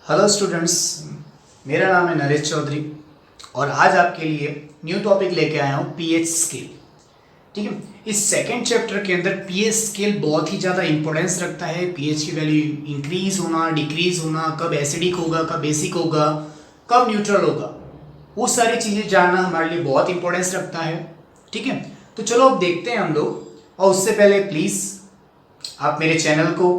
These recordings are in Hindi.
हेलो स्टूडेंट्स, मेरा नाम है नरेश चौधरी और आज आपके लिए न्यू टॉपिक लेके आया हूँ पीएच स्केल। ठीक है, इस सेकंड चैप्टर के अंदर पीएच स्केल बहुत ही ज़्यादा इंपॉर्टेंस रखता है। पीएच की वैल्यू इंक्रीज होना, डिक्रीज होना, कब एसिडिक होगा, कब बेसिक होगा, कब न्यूट्रल होगा, वो सारी चीज़ें जानना हमारे लिए बहुत इंपॉर्टेंस रखता है। ठीक है, तो चलो अब देखते हैं हम लोग। और उससे पहले प्लीज़ आप मेरे चैनल को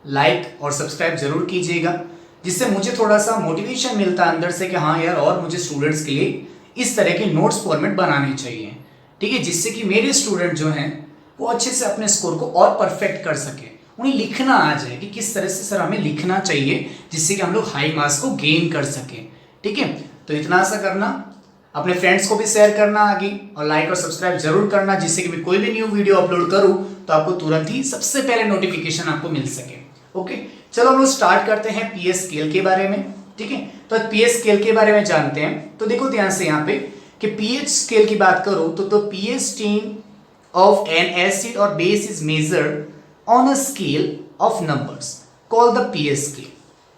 लाइक और सब्सक्राइब जरूर कीजिएगा, जिससे मुझे थोड़ा सा मोटिवेशन मिलता है अंदर से कि हाँ यार, और मुझे स्टूडेंट्स के लिए इस तरह के नोट्स फॉर्मेट बनाने चाहिए। ठीक है, जिससे कि मेरे स्टूडेंट जो हैं वो अच्छे से अपने स्कोर को और परफेक्ट कर सके, उन्हें लिखना आ जाए कि किस तरह से सर हमें लिखना चाहिए, जिससे कि हम लोग हाई मार्क्स को गेन कर सकें। ठीक है, तो इतना सा करना, अपने फ्रेंड्स को भी शेयर करना आगे, और लाइक और सब्सक्राइब जरूर करना, जिससे कि मैं कोई भी न्यू वीडियो अपलोड करूं तो आपको तुरंत ही सबसे पहले नोटिफिकेशन आपको मिल सके। ओके, चलो हम लोग स्टार्ट करते हैं पीएच स्केल के बारे में। ठीक है, तो पीएच स्केल के बारे में जानते हैं। तो देखो ध्यान से यहाँ पे कि पीएच स्केल की बात करो तो pH strength of an acid और base is measured on a scale of numbers called the pH scale.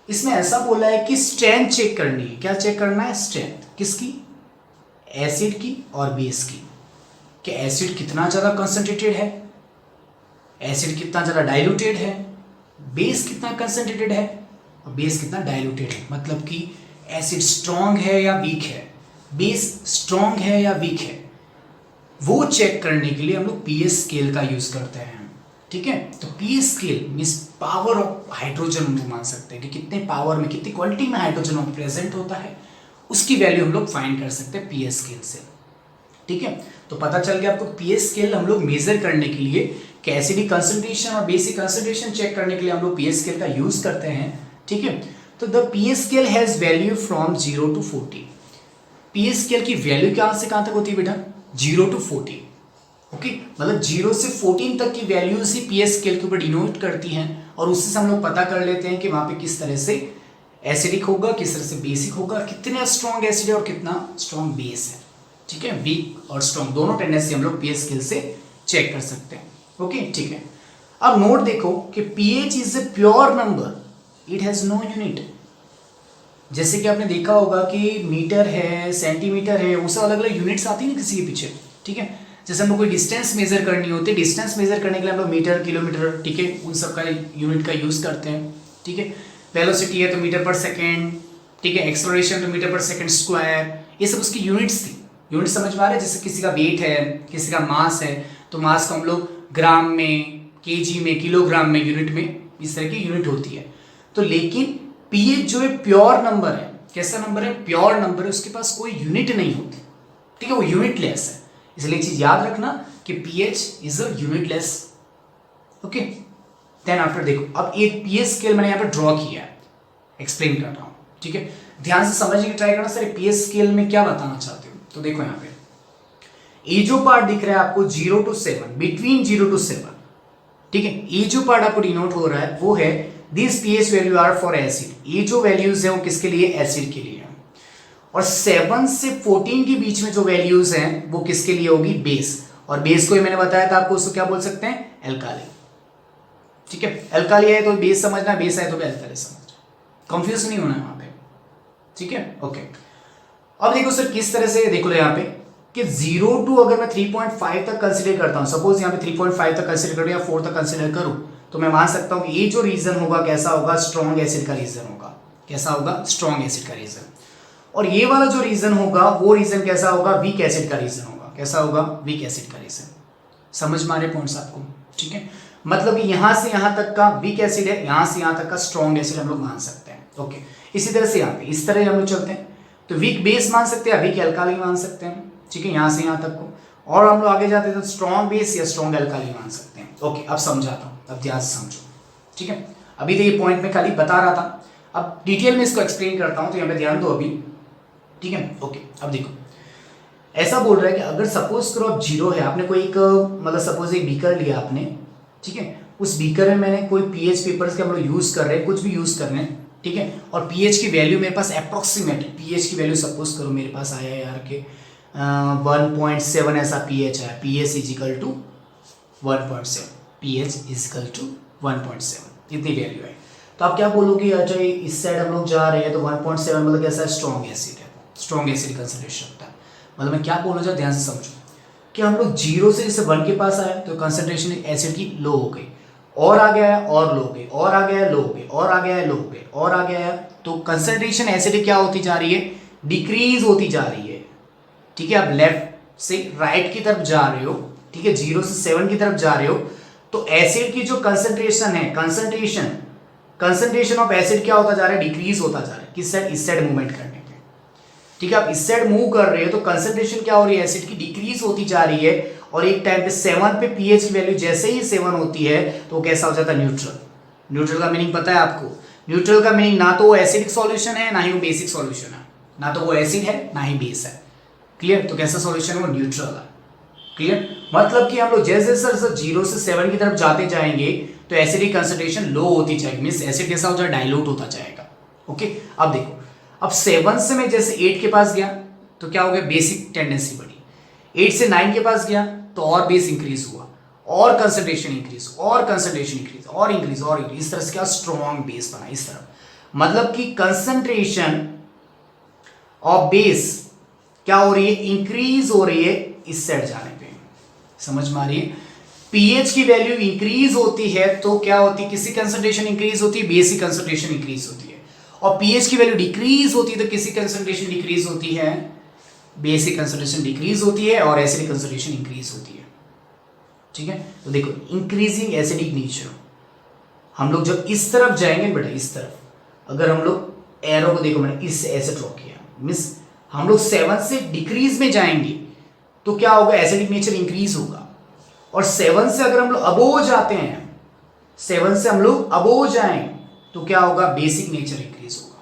इसमें ऐसा बोला है कि स्ट्रेंथ चेक करनी है। क्या चेक करना है? स्ट्रेंथ किसकी? एसिड की और बेस की। कि एसिड कितना ज़्यादा कंसंट्रेटेड है, एसिड कितना ज़्यादा डाइल्यूटेड है, बेस कितना कंसंट्रेटेड है और बेस कितना डाइल्यूटेड है। मतलब कि एसिड स्ट्रॉन्ग है या वीक है, बेस स्ट्रॉन्ग है या वीक है, वो चेक करने के लिए हम लोग पीएच स्केल का यूज करते हैं। ठीक है, तो pH scale means power of hydrogen हम लोग मान सकते हैं कि कितने पावर में, कितनी क्वांटिटी में हाइड्रोजन प्रेजेंट होता है, उसकी वैल्यू हम लोग फाइंड कर सकते हैं पीएच स्केल से। ठीक है, तो पता चल गया आपको पीएच स्केल हम लोग मेजर करने के लिए कि एसिडिक कंसंट्रेशन और बेसिक कंसंट्रेशन चेक करने के लिए हम लोग पीएच स्केल का यूज करते हैं। ठीक है, तो the pH scale has value from 0 to 40। PH scale की वैल्यू कहां से कहां तक होती है बेटा? 0 to 40। ओके, मतलब 0 से 14 तक की वैल्यूज ही पीएच स्केल के ऊपर डिनोट करती हैं, और उससे से हम लोग पता कर लेते हैं कि वहां पे किस तरह से एसिडिक होगा, किस तरह से बेसिक होगा, कितना स्ट्रॉन्ग एसिड है और कितना स्ट्रॉन्ग बेस है। ठीक है, वीक और स्ट्रॉन्ग दोनों टेंडेंसी हम लोग पीएच स्केल से चेक कर सकते हैं। ओके, ठीक है, अब नोट देखो कि pH is a pure number, it has no unit. जैसे कि आपने देखा होगा कि मीटर है, सेंटीमीटर है, वो सब अलग अलग यूनिट्स आती है ना किसी के पीछे। ठीक है, जैसे हम लोग कोई डिस्टेंस मेजर करनी होती है, डिस्टेंस मेजर करने के लिए हम लोग मीटर, किलोमीटर, ठीक है, उन सब का यूनिट का यूज करते हैं। ठीक है, वेलोसिटी है तो मीटर पर सेकेंड, ठीक है, एक्सेलरेशन तो मीटर पर सेकेंड स्क्वायर, ये सब उसकी यूनिट्स थी। यूनिट समझ में आ रहा है? जैसे किसी का वेट है, किसी का मास है, तो मास को हम लोग ग्राम में, केजी में, किलोग्राम में, यूनिट में, इस तरह की यूनिट होती है। तो लेकिन पीएच जो है प्योर नंबर है। कैसा नंबर है? प्योर नंबर है, उसके पास कोई यूनिट नहीं होती। ठीक है, वो यूनिटलेस है। इसलिए चीज याद रखना कि pH is a unitless. Okay, then after देखो, अब एक पीएच स्केल मैंने यहाँ पे ड्रॉ किया है, एक्सप्लेन कर रहा हूँ। ठीक है, ध्यान से समझने की ट्राई करना सर पीएच स्केल में क्या बताना चाहते हो। तो देखो यहाँ पे ये जो पार्ट दिख रहा है आपको 0 to 7, बिटवीन 0 to 7, ठीक है, ये जो पार्ट आपको डिनोट हो रहा है वो है this pH value are for acid. ये जो वैल्यूज है वो किसके लिए? एसिड के लिए। और 7 से 14 के बीच में जो वैल्यूज हैं वो किसके लिए होगी? बेस। और बेस को मैंने बताया था आपको, उसको क्या बोल सकते हैं? एल्काली। ठीक है, एल्काली है तो बेस समझना, बेस है तो एल्काली समझना, कंफ्यूज नहीं होना है वहां पे। ठीक है, ओके, अब देखो सर किस तरह से, देखो यहाँ पे कि 0 to अगर मैं 3.5 तक कंसीडर करता हूं, सपोज यहाँ पे 3.5 तक कंसीडर करूं या 4 तक कंसीडर करूं, तो मैं मान सकता हूं कि ये जो रीजन होगा कैसा होगा? स्ट्रॉन्ग एसिड का रीजन होगा। कैसा होगा? स्ट्रॉन्ग एसिड का रीजन। और ये वाला जो रीजन होगा वो रीजन कैसा होगा? वीक एसिड का रीजन होगा। कैसा होगा? वीक एसिड का रीजन। समझ में आ रहे पॉइंट्स आपको? ठीक है, मतलब कि यहां से यहां तक का वीक एसिड है, यहां से यहां तक का स्ट्रॉन्ग एसिड हम लोग मान सकते हैं। ओके, इसी तरह से यहाँ पे इस तरह हम लोग चलते हैं, तो वीक बेस मान सकते हैं, वीक एल्काली मान सकते हैं। ठीक है, यहां से यहां तक को, और हम लोग आगे जाते हैं तो स्ट्रॉन्ग बेस या स्ट्रॉन्ग एल्काली मान सकते हैं। ओके, अब समझाता हूं, अब ध्यान से समझो। ठीक है, अभी तो ये पॉइंट में खाली बता रहा था, अब डिटेल में इसको एक्सप्लेन करता हूं, तो यहाँ पे ध्यान दो अभी। ठीक है, ओके, अब देखो ऐसा बोल रहा है कि अगर सपोज करो अब 0 है, आपने कोई एक मतलब सपोज एक बीकर लिया आपने, ठीक है, उस बीकर में मैंने कोई पीएच पेपर्स के हम लोग यूज कर रहे हैं, कुछ भी यूज कर रहे हैं। ठीक है, और पीएच की वैल्यू मेरे पास अप्रोक्सीमेट, पीएच की वैल्यू सपोज करो मेरे पास आया यार के 1.7 ऐसा पीएच है, pH is equal to 1.7, pH is equal to 1.7, इतनी वैल्यू है। तो आप क्या बोलोगे, अच्छा इस साइड हम लोग जा रहे हैं तो 1.7 मतलब कैसा है, स्ट्रॉन्ग एसिड है, स्ट्रॉन्ग एसिड कंसंट्रेशन होता है। मतलब मैं क्या बोलना चाहूँ, ध्यान से समझो कि हम लोग 0 से जैसे 1 के पास आए तो कंसंट्रेशन एसिड की लो हो गई, और आ गया है और लो हो गई, और आ गया है लो हो गई, और आ गया है लो हो गई, और आ गया है, तो कंसंट्रेशन एसिड क्या होती जा रही है, डिक्रीज होती जा रही है। ठीक है, आप लेफ्ट से राइट की तरफ जा रहे हो, ठीक है, 0 से 7 की तरफ जा रहे हो, तो एसिड की जो कंसंट्रेशन है, कंसंट्रेशन ऑफ एसिड क्या होता जा रहा है, डिक्रीज होता जा रहा है। किस साइड, इस साइड मूवमेंट करने पे। ठीक है, आप इस साइड मूव कर रहे हो तो कंसंट्रेशन क्या हो रही है, एसिड की डिक्रीज होती जा रही है, और एक टाइम पे 7 पे पीएच की वैल्यू जैसे ही 7 होती है तो कैसा हो जाता है, न्यूट्रल। न्यूट्रल का मीनिंग पता है आपको, न्यूट्रल का मीनिंग ना तो वो एसिडिक सॉल्यूशन है ना ही वो बेसिक सॉल्यूशन है, ना तो वो एसिड है ना ही बेस है। क्लियर, तो कैसा सॉल्यूशन है वो, न्यूट्रल है। क्लियर, मतलब कि हम लोग जैसे सर 0 से 7 की तरफ जाते जाएंगे तो एसिडिक कंसंट्रेशन लो होती जाएगी, मींस एसिड कैसा हो जाएगा, डाइल्यूट होता जाएगा। ओके, अब देखो, अब 7 से मैं जैसे 8 के पास गया तो क्या हो गया, बेसिक टेंडेंसी बढ़ी, 8 से 9 के पास गया तो और बेस इंक्रीज हुआ, और कंसंट्रेशन इंक्रीज, और कंसंट्रेशन इंक्रीज, और इंक्रीज, और इंक्रीज, इस तरह से क्या स्ट्रॉन्ग बेस बना इस तरह। मतलब कि कंसंट्रेशन ऑफ बेस क्या हो रही है, इंक्रीज हो रही है इस साइड जाने पे। समझ में आ रही है, पीएच की वैल्यू इंक्रीज होती है तो क्या होती है, किसी कंसंट्रेशन इंक्रीज होती है, बेसिक कंसंट्रेशन इंक्रीज होती है, और पीएच की वैल्यू डिक्रीज होती है तो किसी कंसंट्रेशन डिक्रीज होती है, बेसिक कंसंट्रेशन डिक्रीज होती है, और एसिडिक कंसंट्रेशन इंक्रीज होती है। ठीक है, तो देखो इंक्रीजिंग एसिडिक नेचर, हम लोग जब इस तरफ जाएंगे बेटा, इस तरफ, अगर हम लोग एरो को देखो, मैंने इस ऐसे ड्रॉ किया, मींस हम लोग 7 से डिक्रीज में जाएंगे तो क्या होगा, एसिडिक नेचर इंक्रीज होगा, और 7 से अगर हम लोग अबोव जाते हैं, 7 से हम लोग अबोव जाएं तो क्या होगा, बेसिक नेचर इंक्रीज होगा।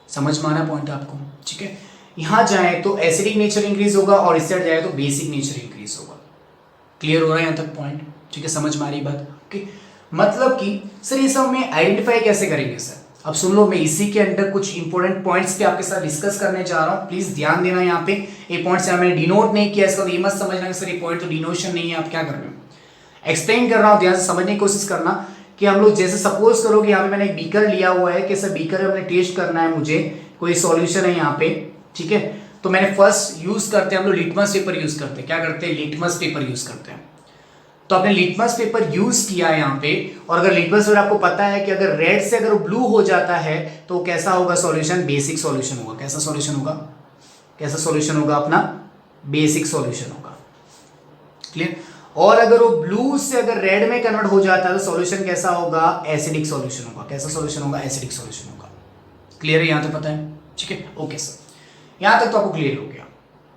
समझ में आना पॉइंट आपको। ठीक है, यहां जाए तो एसिडिक नेचर इंक्रीज होगा, और इस साइड जाए तो बेसिक नेचर इंक्रीज होगा। क्लियर हो रहा है यहां तक पॉइंट। ठीक है, समझ में आ रही बात। ओके, मतलब कि सर ये सब में आइडेंटिफाई कैसे करेंगे सर, अब सुन लो, मैं इसी के अंदर कुछ इंपॉर्टेंट पॉइंट्स पे आपके साथ डिस्कस करने जा रहा हूं, प्लीज ध्यान देना। यहाँ पे ये पॉइंट्स मैंने डिनोट नहीं किया, इसका ये मत समझना कि सर ये पॉइंट तो डिनोशन नहीं है, आप क्या कर रहे हो, एक्सप्लेन कर रहा हूं, ध्यान से समझने की कोशिश करना। कि हम लोग जैसे सपोज करो कि यहाँ पे मैंने एक बीकर लिया हुआ है, कि सर बीकर में हमने टेस्ट करना है, मुझे कोई सॉल्यूशन है यहाँ पे। ठीक है, तो मैंने फर्स्ट यूज करते हैं हम लोग लिटमस पेपर यूज करते हैं, क्या करते हैं, लिटमस पेपर यूज करते हैं। तो आपने लिटमस पेपर यूज किया है यहाँ पे, और अगर लिटमस पेपर आपको पता है कि अगर रेड से अगर ब्लू हो जाता है तो कैसा होगा सॉल्यूशन, बेसिक सॉल्यूशन होगा। कैसा सॉल्यूशन होगा, कैसा सॉल्यूशन होगा अपना, बेसिक सॉल्यूशन होगा। क्लियर, और अगर वो ब्लू से अगर रेड में कन्वर्ट हो जाता है तो सॉल्यूशन कैसा होगा, एसिडिक सॉल्यूशन होगा। कैसा सॉल्यूशन होगा, एसिडिक सॉल्यूशन होगा। क्लियर है, यहां तक पता है। ठीक है, ओके सर, यहां तक तो आपको क्लियर हो गया।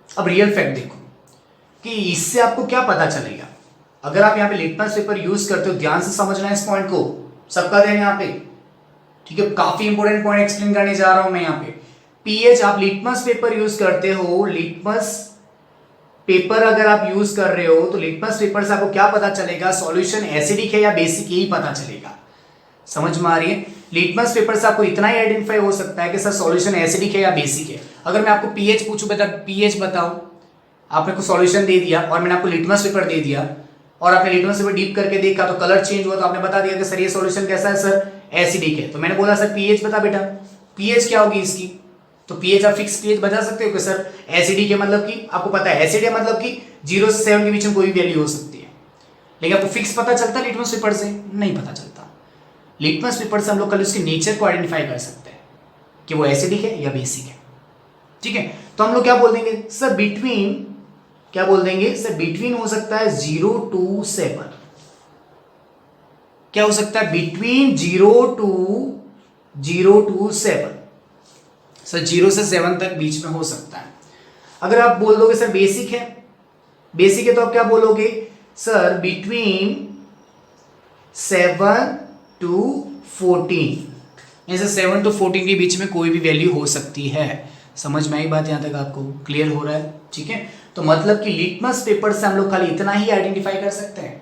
अब रियल फैक्ट देखो कि इससे आपको क्या पता चलेगा, अगर आप यहाँ पे लिटमस पेपर यूज करते हो, ध्यान से समझना है इस पॉइंट को, सबका ध्यान यहाँ पे। ठीक है, काफी इंपोर्टेंट पॉइंट एक्सप्लेन करने जा रहा हूं मैं यहाँ पे। पीएच, आप लिटमस पेपर यूज करते हो, लिटमस पेपर अगर आप यूज कर रहे हो तो लिटमस पेपर से आपको क्या पता चलेगा, सॉल्यूशन एसिडिक है या बेसिक, यही पता चलेगा। समझ में आ रही है, लिटमस पेपर से आपको इतना ही आइडेंटिफाई हो सकता है कि सर सॉल्यूशन एसिडिक है या बेसिक है। अगर मैं आपको पीएच पूछूं, बेटा पीएच बताओ, आपने को सॉल्यूशन दे दिया और मैंने आपको लिटमस पेपर दे दिया, और आपने लिटमस पेपर डीप करके देखा तो कलर चेंज हुआ, तो आपने बता दिया कि सर ये सॉल्यूशन कैसा है, सर एसिडिक है। तो मैंने बोला सर पीएच बता बेटा, पीएच क्या होगी इसकी, तो पीएच आप फिक्स पीएच बता सकते हो कि सर एसिडिक है, मतलब कि आपको पता है एसिड है, मतलब कि 0 से 7 के बीच में कोई भी वैल्यू हो सकती है, लेकिन आपको फिक्स पता चलता है लिटमस पेपर से, नहीं पता चलता। लिटमस पेपर से हम लोग कल उसके नेचर को आइडेंटिफाई कर सकते हैं कि वो एसिडिक है या बेसिक है। ठीक है, तो हम लोग क्या बोल देंगे सर, बिटवीन, क्या बोल देंगे सर, बिटवीन हो सकता है 0 to 7, क्या हो सकता है, बिटवीन 0 to 7, सर 0 से 7 तक बीच में हो सकता है। अगर आप बोल दोगे सर बेसिक है, बेसिक है तो आप क्या बोलोगे सर, बिटवीन 7 to 14, जैसे 7 to 14 के बीच में कोई भी वैल्यू हो सकती है। समझ में आई बात, यहां तक आपको क्लियर हो रहा है। ठीक है, तो मतलब कि लिटमस पेपर से हम लोग खाली इतना ही आइडेंटिफाई कर सकते हैं,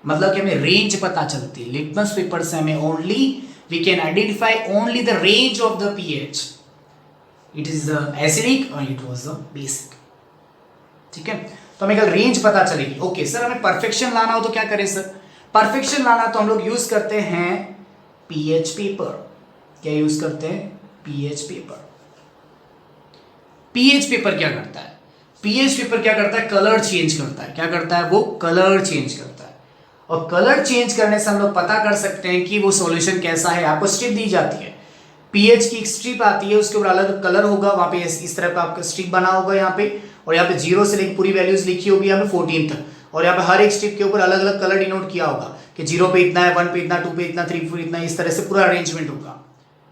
मतलब कि हमें रेंज पता चलती है। लिटमस पेपर से हमें only we can identify only the range of the pH, it is the acidic और इट वाज द बेसिक। ठीक है, तो हमें कल रेंज पता चलेगी। ओके सर, हमें परफेक्शन लाना हो तो क्या करें सर, परफेक्शन लाना तो हम लोग यूज करते हैं पीएच पेपर। क्या यूज करते हैं? PH paper. पीएच पेपर क्या करता है? पीएच पेपर क्या करता है? कलर चेंज करता है। क्या करता है वो? कलर चेंज करता है। और कलर चेंज करने से हम लोग पता कर सकते हैं कि वो सॉल्यूशन कैसा है। आपको स्ट्रिप दी जाती है, पीएच की एक स्ट्रिप आती है, उसके ऊपर अलग कलर होगा, वहां पे इस तरह का आपका स्ट्रिप बना होगा यहाँ पे, और यहाँ पे 0 से लेकर पूरी वैल्यूज लिखी होगी यहाँ पे 14 तक, और यहाँ पे हर एक स्ट्रिप के ऊपर अलग अलग कलर डिनोट किया होगा कि 0 पे इतना है, 1 पे इतना, 2 पे इतना, 3 पे इतना, इस तरह से पूरा अरेंजमेंट होगा।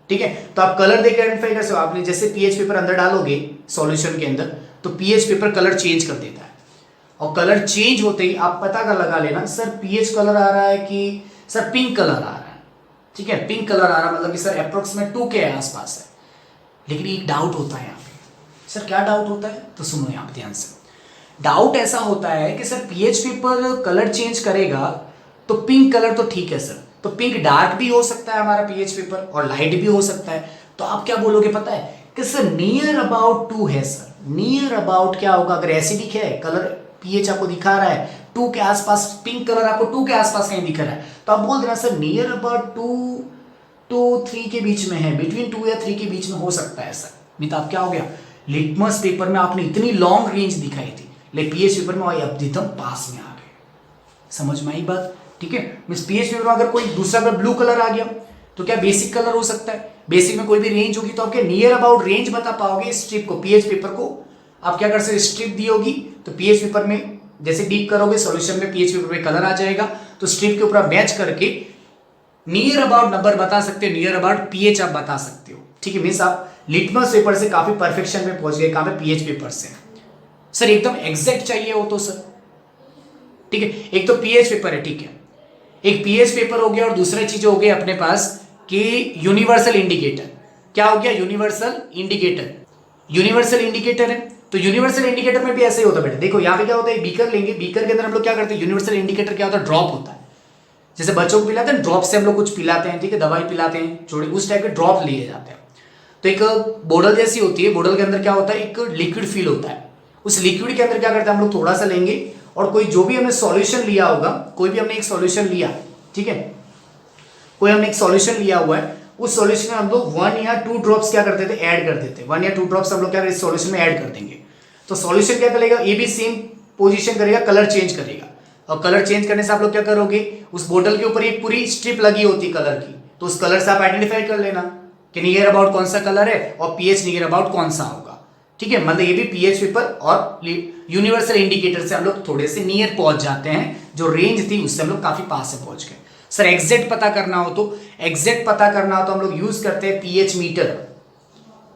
ठीक है, तो आप कलर देकर आइडेंटिफाई कर सकते हो। आपने जैसे पीएच पेपर अंदर डालोगे सॉल्यूशन के अंदर, तो पीएच पेपर कलर चेंज कर देता है, और कलर चेंज होते ही आप पता कर लगा लेना सर पीएच कलर आ रहा है कि सर पिंक कलर आ रहा है। ठीक है, पिंक कलर आ रहा है मतलब कि सर अप्रोक्सीमेट 2 के आसपास है। लेकिन एक डाउट होता है यहाँ पे। सर क्या डाउट होता है? तो सुनो यहाँ पे ध्यान से। डाउट ऐसा होता है कि sir pH paper colour change करेगा तो पिंक कलर तो ठीक है सर, तो पिंक डार्क भी हो सकता है हमारा पीएच पेपर, और लाइट भी हो सकता है। तो आप क्या बोलोगे पता है कि सर नियर अबाउट 2 है सर। नियर अबाउट क्या होगा? अगर एसिडिक है, कलर पीएच आपको दिखा रहा है 2 के आसपास, पिंक कलर आपको 2 के आसपास कहीं दिख रहा है, तो आप बोल देना सर नियर अबाउट 2 तो 3 के बीच में है, बिटवीन 2 या 3 के बीच में हो सकता है सर। नहीं तो आप क्या हो गया, लिटमस पेपर में आपने इतनी लॉन्ग रेंज दिखाई थी, लेकिन पीएच पेपर में एकदम पास में आ गए। समझ में आई बात? ठीक है, मींस पीएच पेपर में अगर कोई दूसरा अगर ब्लू कलर आ गया तो क्या बेसिक कलर हो सकता है? बेसिक में कोई भी रेंज होगी तो आप क्या नियर अबाउट रेंज बता पाओगे स्ट्रिप को, पीएच पेपर को। आप क्या कर सकते, स्ट्रिप दी होगी तो पीएच पेपर में जैसे डीप करोगे सॉल्यूशन में, पीएच पेपर में कलर आ जाएगा, तो स्ट्रिप के ऊपर आप मैच करके नियर अबाउट नंबर बता सकते हो, नियर अबाउट पीएच आप बता सकते हो। ठीक है, मींस आप लिटमस पेपर से काफी परफेक्शन में पहुंच गए, कहां पे? पीएच पेपर से। सर एकदम एग्जैक्ट चाहिए हो तो सर, ठीक है, एक तो पीएच पेपर है, ठीक है, एक पीएच पेपर हो गया, और दूसरा चीज हो गया अपने पास कि यूनिवर्सल इंडिकेटर। क्या हो गया? Universal indicator. यूनिवर्सल इंडिकेटर है, तो यूनिवर्सल इंडिकेटर में भी ऐसे ही होता है बेटा। देखो यहाँ पे क्या होता है, बीकर लेंगे, बीकर के अंदर हम लोग क्या करते हैं, यूनिवर्सल इंडिकेटर क्या होता है, ड्रॉप होता है। जैसे बच्चों को पिलाते हैं ड्रॉप से, हम लोग कुछ पिलाते हैं, ठीक है, दवाई पिलाते हैं छोटे, उस टाइप के ड्रॉप लिए जाते हैं। तो एक बोतल जैसी होती है, बोतल के अंदर क्या होता है, एक लिक्विड फील होता है। उस लिक्विड के अंदर क्या करते हैं हम लोग, थोड़ा सा लेंगे, और कोई जो भी हमने सॉल्यूशन लिया होगा, कोई भी हमने एक सॉल्यूशन लिया, ठीक है, कोई हमने एक सॉल्यूशन लिया हुआ है, उस सॉल्यूशन में हम लोग 1 या 2 ड्रॉप्स क्या करते थे, ऐड कर देते। 1 या 2 ड्रॉप्स हम लोग क्या सॉल्यूशन में ऐड कर देंगे, तो सॉल्यूशन क्या करेगा, ये भी सेम पोजीशन करेगा, कलर चेंज करेगा। और कलर चेंज करने से आप लोग क्या करोगे, उस बोतल के ऊपर एक पूरी स्ट्रिप लगी होती है कलर की, तो उस कलर से आप आइडेंटिफाई कर लेना कि नियर अबाउट कौन सा कलर है और पीएच नियर अबाउट कौन सा होगा। ठीक है, मतलब ये भी पीएच पेपर और यूनिवर्सल इंडिकेटर से हम लोग थोड़े से नियर पहुंच जाते हैं, जो रेंज थी उससे हम लोग काफी पास से पहुंच गए। सर एग्जैक्ट पता करना हो तो, एग्जैक्ट पता करना हो तो हम लोग यूज करते हैं पीएच मीटर।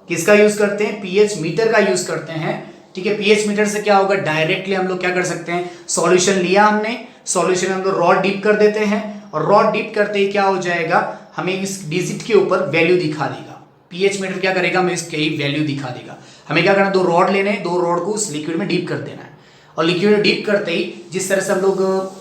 किसका यूज करते हैं, पीएच मीटर का यूज करते हैं। ठीक है, पीएच मीटर से क्या होगा, डायरेक्टली हम लोग क्या कर सकते हैं, सॉल्यूशन लिया हमने, सॉल्यूशन हम लोग रॉड डीप कर देते हैं, और रॉड डीप करते ही क्या हो जाएगा, हमें इस डिजिट के ऊपर वैल्यू दिखा देगा। पीएच मीटर क्या करेगा, हमें इसकी वैल्यू दिखा देगा। हमें क्या करना, 2 रॉड लेने, 2 रॉड को उस लिक्विड में डीप कर देना है, और लिक्विड में डीप करते ही जिस तरह से हम लोग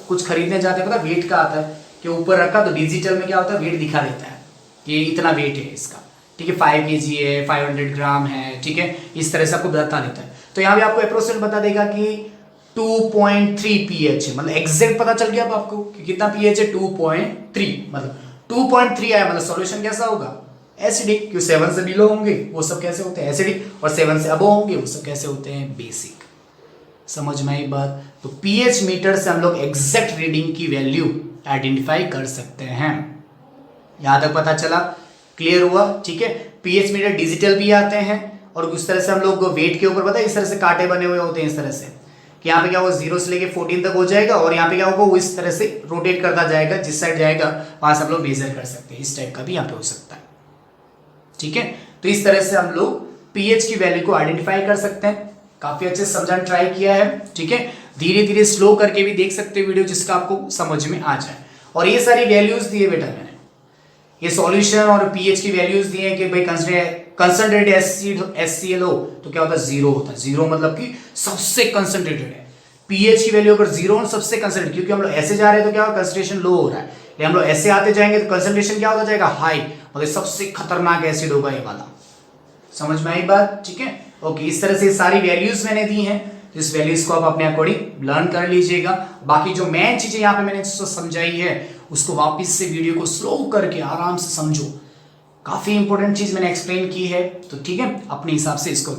कुछ खरीदने जाते हैं, पता वेट का आता है कि ऊपर रखा तो डिजिटल में क्या होता है, वेट दिखा देता है कि इतना वेट है इसका। ठीक है, 5 kg है, 500 ग्राम है, ठीक है, इस तरह से आपको बता देता है। तो यहाँ भी आपको अप्रोक्सीमेट बता देगा कि 2.3 pH है, मतलब एग्जैक्ट पता चल गया अब आपको कि कितना pH है, 2.3, मतलब 2.3 आया मतलब सॉल्यूशन कैसा होगा, एसिडिक। क्यों 7 से बिलो होंगे वो सब कैसे होते हैं, एसिडिक, और 7 से अबव होंगे वो सब कैसे होते हैं, बेसिक। समझ में आई बात? तो पीएच मीटर से हम लोग एग्जैक्ट रीडिंग की वैल्यू आइडेंटिफाई कर सकते हैं। यहां तक पता चला, क्लियर हुआ? ठीक है, पीएच मीटर डिजिटल भी आते हैं, और उस तरह से हम लोग वेट के ऊपर पता है इस तरह से कांटे बने हुए होते हैं, इस तरह से कि यहाँ पे क्या होगा 0 से लेके 14 तक हो जाएगा, और यहाँ पे क्या होगा वो इस तरह से रोटेट करता जाएगा, जिस साइड जाएगा वहां से हम लोग मेजर कर सकते हैं। इस टाइप का भी यहाँ पे हो सकता है। ठीक है, तो इस तरह से हम लोग पीएच की वैल्यू को आइडेंटिफाई कर सकते हैं। काफी अच्छे से समझाने ट्राई किया है। ठीक है, धीरे धीरे स्लो करके भी देख सकते हो वीडियो, जिसका आपको समझ में आ जाए। और ये सारी वैल्यूज दिए बेटा मैंने, ये सॉल्यूशन और पीएच की वैल्यूज दिए हैं कि भाई कंसंट्रेटेड एसिड HCl तो क्या होता है, 0 होता है। 0 मतलब कि सबसे कंसंट्रेटेड है। पीएच की वैल्यू अगर 0 और सबसे कंसंट्रेटेड, क्योंकि हम लोग ऐसे जा रहे हैं तो क्या होगा, कंसंट्रेशन लो हो रहा है, लेकिन हम लोग ऐसे आते जाएंगे तो कंसंट्रेशन क्या होता जाएगा, हाई, मतलब सबसे खतरनाक एसिड होगा ये वाला। समझ में आई बात? ठीक है, ओके, इस तरह से सारी वैल्यूज मैंने दी हैं, तो इस वैल्यूज को आप अपने अकॉर्डिंग लर्न कर लीजिएगा। बाकी जो मेन चीजें यहाँ पे मैंने समझाई है उसको वापस से वीडियो को स्लो करके आराम से समझो। काफ़ी इंपॉर्टेंट चीज़ मैंने एक्सप्लेन की है, तो ठीक है, अपने हिसाब से इसको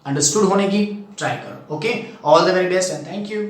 अंडरस्टूड होने की ट्राई करो। Okay, all the very best and thank you.